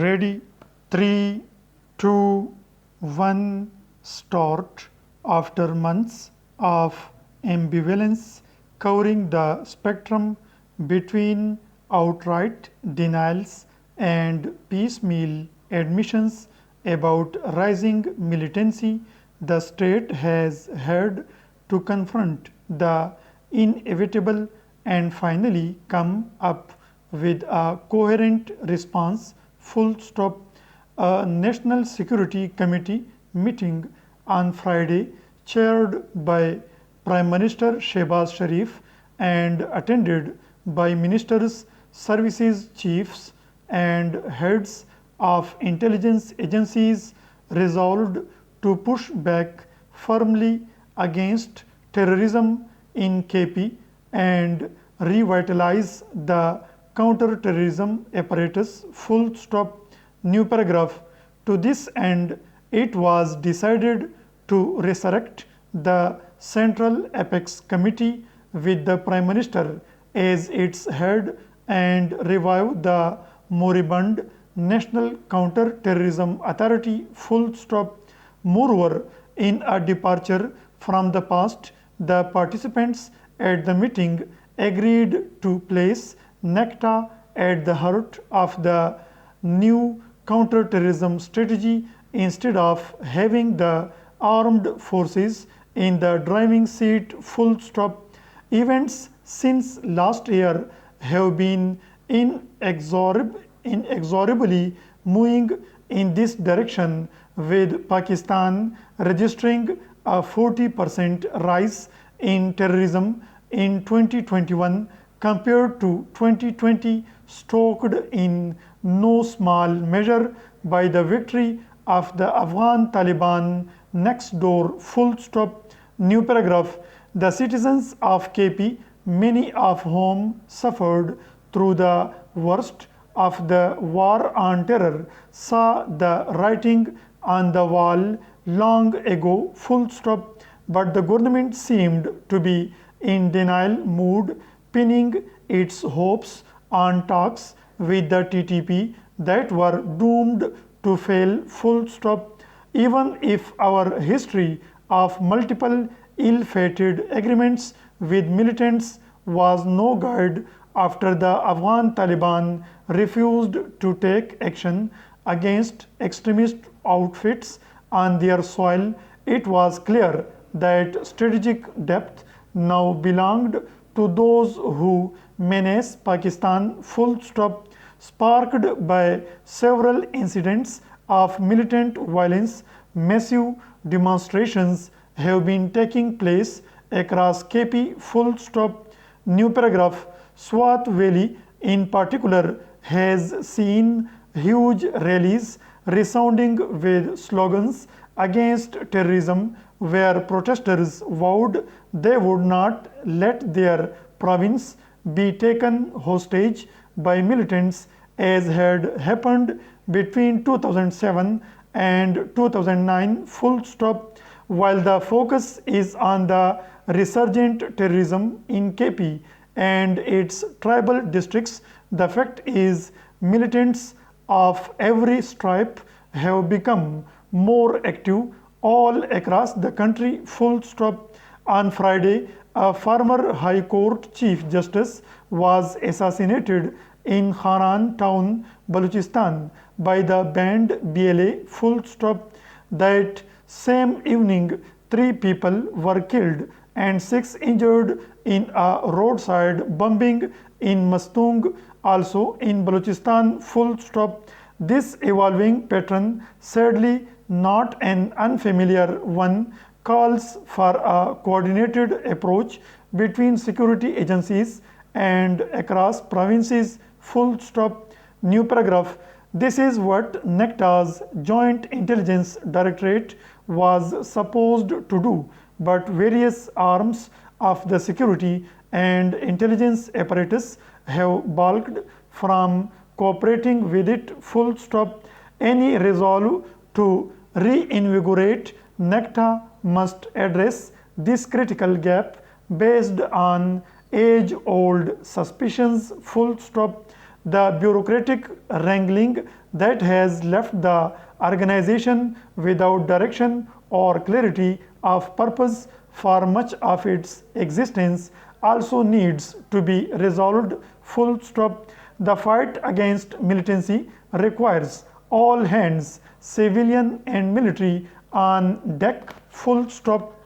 Ready? 3, 2, 1, start. After months of ambivalence covering the spectrum between outright denials and piecemeal admissions about rising militancy, the state has had to confront the inevitable and finally come up with a coherent response. Full stop. A National Security Committee meeting on Friday, chaired by Prime Minister Shehbaz Sharif and attended by ministers, services chiefs, and heads of intelligence agencies, resolved to push back firmly against terrorism in KP and revitalize the counter-terrorism apparatus. Full stop. New paragraph. To this end, it was decided to resurrect the Central Apex Committee with the Prime Minister as its head and revive the moribund National Counter-Terrorism Authority. Full stop. Moreover, in a departure from the past, the participants at the meeting agreed to place NECTA at the heart of the new counter-terrorism strategy instead of having the armed forces in the driving seat. Full stop. Events since last year have been inexorably moving in this direction, with Pakistan registering a 40% rise in terrorism in 2021 compared to 2020, stoked in no small measure by the victory of the Afghan Taliban next door. Full stop. New paragraph. The citizens of KP, many of whom suffered through the worst of the war on terror, saw the writing on the wall long ago. Full stop. But the government seemed to be in denial mood, pinning its hopes on talks with the TTP that were doomed to fail. Full stop. Even if our history of multiple ill-fated agreements with militants was no guide, after the Afghan Taliban refused to take action against extremist outfits on their soil, it was clear that strategic depth now belonged to those who menace Pakistan. Full stop. Sparked by several incidents of militant violence, massive demonstrations have been taking place across KP. Full stop. New paragraph. Swat Valley in particular has seen huge rallies resounding with slogans against terrorism, where protesters vowed they would not let their province be taken hostage by militants, as had happened between 2007 and 2009. Full stop. While the focus is on the resurgent terrorism in KP and its tribal districts, the fact is militants of every stripe have become more active all across the country. Full stop. On Friday, a former High Court Chief Justice was assassinated in Haran town, Balochistan by the banned BLA. Full stop. That same evening, 3 people were killed and 6 injured in a roadside bombing in Mastung, also in Balochistan. Full stop. This evolving pattern, sadly not an unfamiliar one, calls for a coordinated approach between security agencies and across provinces. Full stop. New paragraph. This is what NECTA's Joint Intelligence Directorate was supposed to do, but various arms of the security and intelligence apparatus have balked from cooperating with it. Full stop. Any resolve to reinvigorate NECTA must address this critical gap based on age-old suspicions. Full stop. The bureaucratic wrangling that has left the organization without direction or clarity of purpose for much of its existence also needs to be resolved. Full stop. The fight against militancy requires all hands, civilian and military, on deck. Full stop.